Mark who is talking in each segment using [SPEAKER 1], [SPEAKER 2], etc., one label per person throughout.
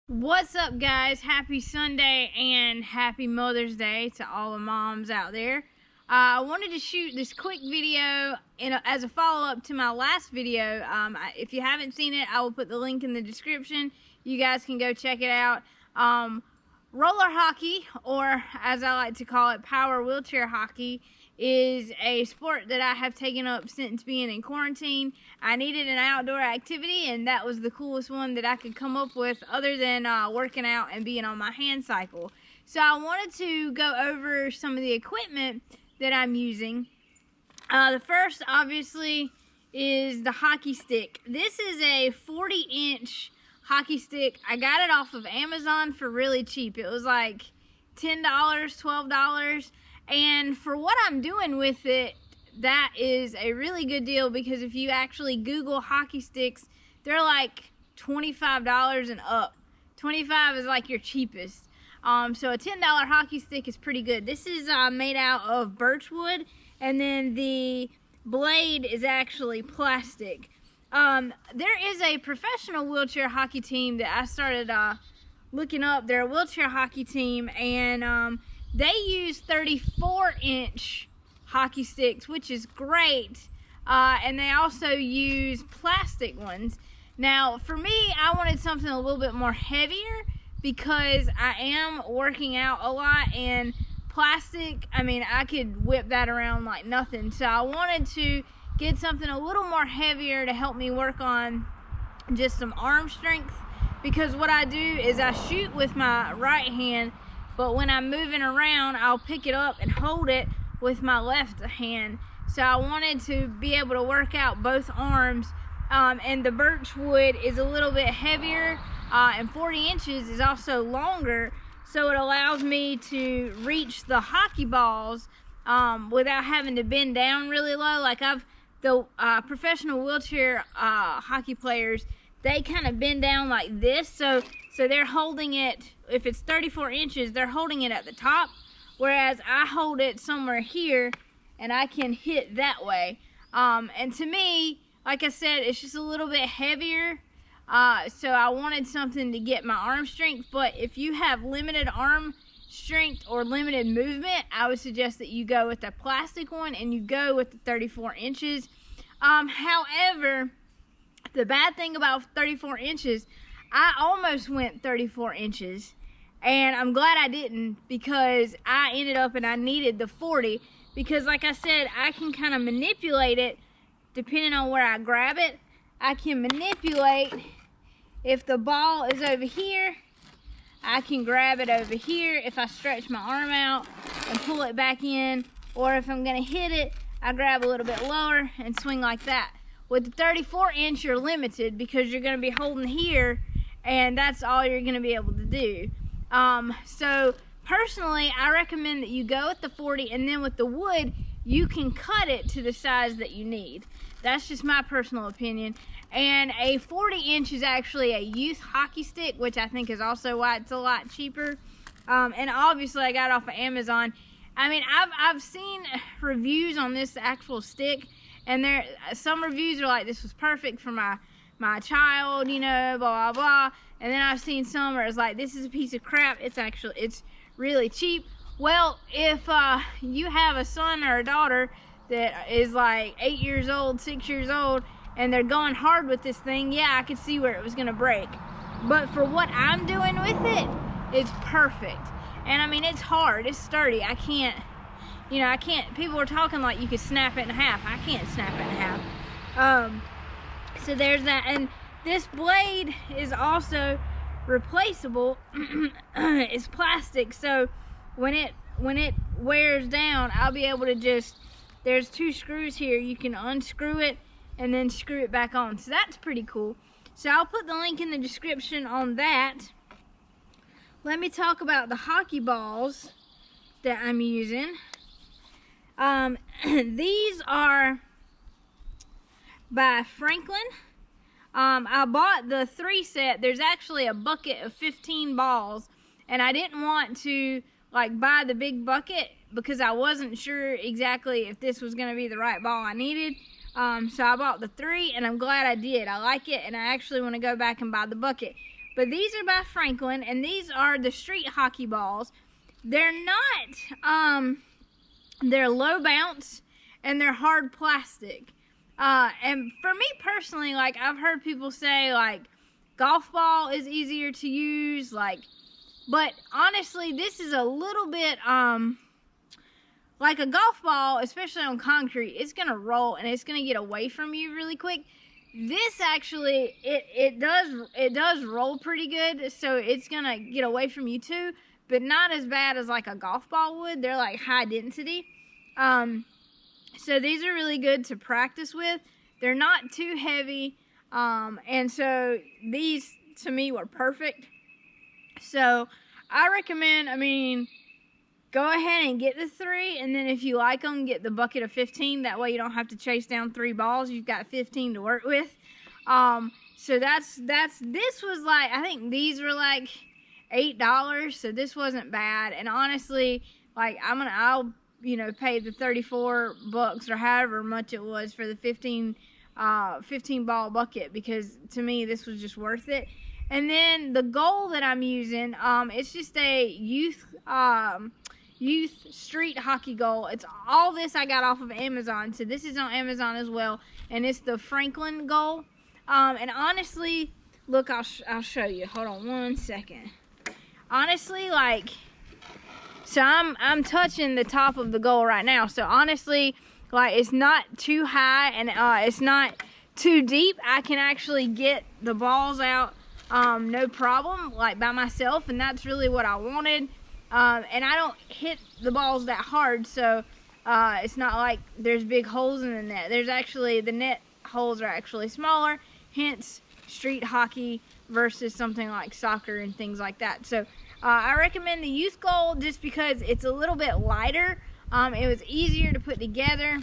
[SPEAKER 1] What's up, guys? Happy Sunday and happy Mother's Day to all the moms out there. I wanted to shoot this quick video as a follow-up to my last video. If you haven't seen it, I will put the link in the description. You guys can go check it out. Roller hockey, or as I like to call it, power wheelchair hockey, is a sport that I have taken up since being in quarantine. I needed an outdoor activity, and that was the coolest one that I could come up with other than working out and being on my hand cycle. So I wanted to go over some of the equipment that I'm using. The first, obviously, is the hockey stick. This is a 40-inch hockey stick. I got it off of Amazon for really cheap. It was like $10, $12. And for what I'm doing with it, that is a really good deal, because if you actually Google hockey sticks, they're like $25 and up. $25 is like your cheapest. So a $10 hockey stick is pretty good. This is made out of birch wood, and then the blade is actually plastic. There is a professional wheelchair hockey team that I started looking up. They're a wheelchair hockey team, and they use 34-inch hockey sticks, which is great, and they also use plastic ones. Now, for me, I wanted something a little bit more heavier because I am working out a lot, and plastic, I mean, I could whip that around like nothing. So I wanted to get something a little more heavier to help me work on just some arm strength, because what I do is I shoot with my right hand, but when I'm moving around, I'll pick it up and hold it with my left hand. So I wanted to be able to work out both arms, and the birch wood is a little bit heavier, and 40 inches is also longer, so it allows me to reach the hockey balls without having to bend down really low. Like the professional wheelchair hockey players, they kind of bend down like this, so they're holding it, if it's 34 inches, they're holding it at the top, whereas I hold it somewhere here and I can hit that way. And to me, like I said, it's just a little bit heavier, so I wanted something to get my arm strength. But if you have limited arm strength or limited movement, I would suggest that you go with the plastic one and you go with the 34 inches. However, the bad thing about 34 inches, I almost went 34 inches, and I'm glad I didn't, because I ended up and I needed the 40, because like I said, I can kind of manipulate it depending on where I grab it. I can manipulate, if the ball is over here, I can grab it over here if I stretch my arm out and pull it back in, or if I'm gonna hit it, I grab a little bit lower and swing like that. With the 34 inch, you're limited because you're gonna be holding here, and that's all you're gonna be able to do. So personally, I recommend that you go with the 40, and then with the wood, you can cut it to the size that you need. That's just my personal opinion. And a 40 inch is actually a youth hockey stick, which I think is also why it's a lot cheaper. And obviously I got it off of Amazon. I mean, I've seen reviews on this actual stick, and some reviews are like, this was perfect for my child, you know, blah, blah, blah. And then I've seen some where it's like, this is a piece of crap. It's really cheap. Well, if you have a son or a daughter that is like 8 years old, 6 years old, and they're going hard with this thing, yeah, I could see where it was gonna break. But for what I'm doing with it, it's perfect. And I mean, it's hard, it's sturdy. I can't, people are talking like you could snap it in half. I can't snap it in half. So there's that. And this blade is also replaceable. It's plastic, so when it wears down, I'll be able to just, there's 2 screws here, you can unscrew it and then screw it back on. So that's pretty cool. So I'll put the link in the description on that. Let me talk about the hockey balls that I'm using. These are by Franklin. I bought the 3 set. There's actually a bucket of 15 balls, and I didn't want to like buy the big bucket because I wasn't sure exactly if this was going to be the right ball I needed. So I bought the 3, and I'm glad I did. I like it, and I actually want to go back and buy the bucket. but these are by Franklin, and these are the street hockey balls. They're not, they're low bounce, and they're hard plastic. And for me personally, like, I've heard people say, like, golf ball is easier to use, like, but honestly, this is a little bit, like a golf ball, especially on concrete, it's gonna roll and it's gonna get away from you really quick. This actually, it does roll pretty good, so it's gonna get away from you too, but not as bad as like a golf ball would. They're like high density. So these are really good to practice with. They're not too heavy, and so these to me were perfect. So I recommend, I mean, go ahead and get the 3, and then if you like them, get the bucket of 15. That way you don't have to chase down 3 balls. You've got 15 to work with. So this was like, I think these were like $8, so this wasn't bad. And honestly, like, I'll you know, pay the $34 or however much it was for the 15 ball bucket, because to me this was just worth it. And then the goal that I'm using, it's just a youth street hockey goal. It's all this I got off of Amazon, so this is on Amazon as well, and it's the Franklin goal. And honestly, look, I'll show you. Hold on one second. Honestly, like, so I'm touching the top of the goal right now. So honestly, like, it's not too high and it's not too deep. I can actually get the balls out no problem, like, by myself, and that's really what I wanted. And I don't hit the balls that hard, so it's not like there's big holes in the net. There's actually, the net holes are actually smaller, hence street hockey versus something like soccer and things like that. So I recommend the youth goal just because it's a little bit lighter. It was easier to put together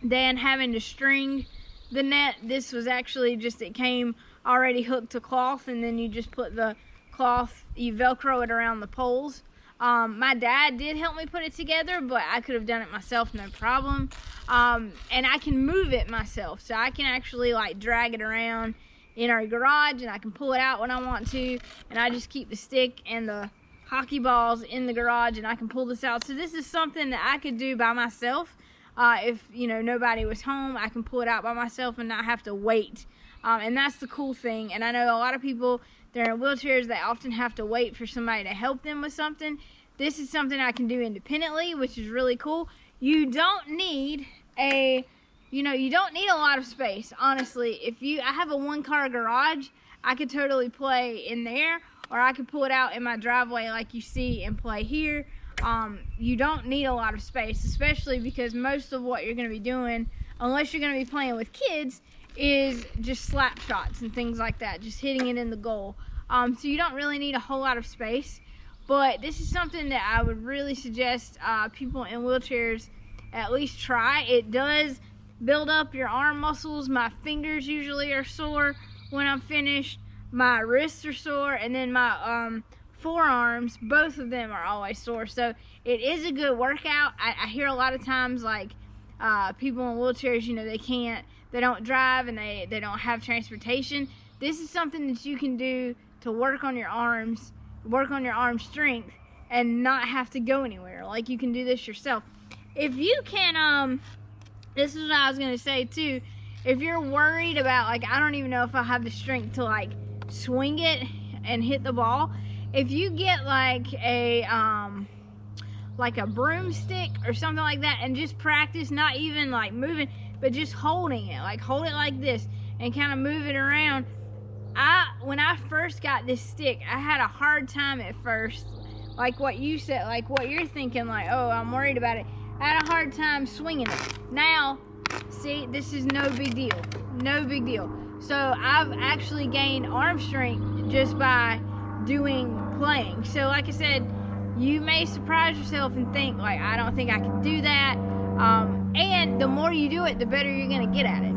[SPEAKER 1] than having to string the net. This was actually just, it came already hooked to cloth, and then you just put the cloth, you Velcro it around the poles. My dad did help me put it together, but I could have done it myself, no problem. And I can move it myself, so I can actually, like, drag it around in our garage, and I can pull it out when I want to, and I just keep the stick and the hockey balls in the garage, and I can pull this out. So this is something that I could do by myself. If, you know, nobody was home, I can pull it out by myself and not have to wait. And that's the cool thing. And I know a lot of people, they're in wheelchairs, they often have to wait for somebody to help them with something. This is something I can do independently, which is really cool. You don't need a, you know, you don't need a lot of space, honestly. I have a 1-car garage, I could totally play in there, or I could pull it out in my driveway like you see and play here. You don't need a lot of space, especially because most of what you're going to be doing, unless you're going to be playing with kids, is just slap shots and things like that, just hitting it in the goal. So you don't really need a whole lot of space, but this is something that I would really suggest people in wheelchairs at least try. It does build up your arm muscles. My fingers usually are sore when I'm finished. My wrists are sore, and then my forearms, both of them are always sore. So it is a good workout. I hear a lot of times, like, people in wheelchairs, you know, they don't drive and they don't have transportation. This is something that you can do to work on your arms, work on your arm strength, and not have to go anywhere. Like, you can do this yourself. If you can, this is what I was gonna say too, if you're worried about, like, I don't even know if I have the strength to, like, swing it and hit the ball, if you get like a broomstick or something like that and just practice, not even like moving, but just holding it, like hold it like this and kind of move it around. When I first got this stick, I had a hard time at first, like what you said, like what you're thinking, like, oh, I'm worried about it. I had a hard time swinging it. Now, see, this is no big deal, no big deal. So I've actually gained arm strength just by playing. So like I said, you may surprise yourself and think, like, I don't think I can do that. And the more you do it, the better you're gonna get at it.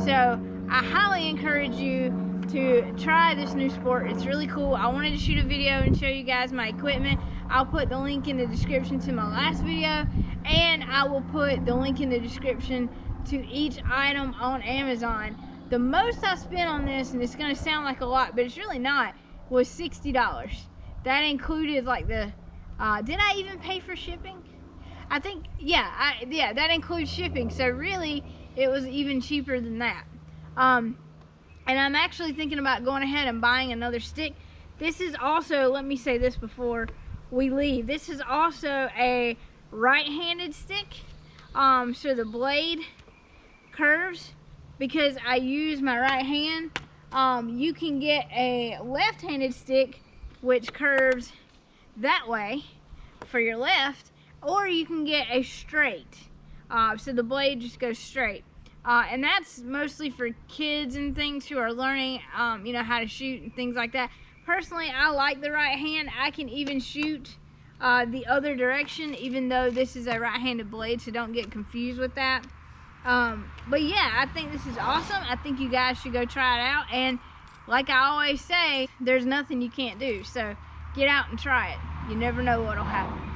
[SPEAKER 1] So I highly encourage you to try this new sport. It's really cool. I wanted to shoot a video and show you guys my equipment. I'll put the link in the description to my last video, and I will put the link in the description to each item on Amazon. The most I spent on this, and it's gonna sound like a lot, but it's really not, was $60. That included like the, did I even pay for shipping? I think, yeah, that includes shipping. So really, it was even cheaper than that. And I'm actually thinking about going ahead and buying another stick. This is also, let me say this before we leave, this is also a right-handed stick. So the blade curves because I use my right hand. You can get a left-handed stick which curves that way for your left, or you can get a straight, so the blade just goes straight, and that's mostly for kids and things who are learning you know, how to shoot and things like that. Personally, I like the right hand. I can even shoot the other direction, even though this is a right-handed blade, so don't get confused with that. But yeah, I think this is awesome. I think you guys should go try it out, and like I always say, there's nothing you can't do, so get out and try it. You never know what'll happen.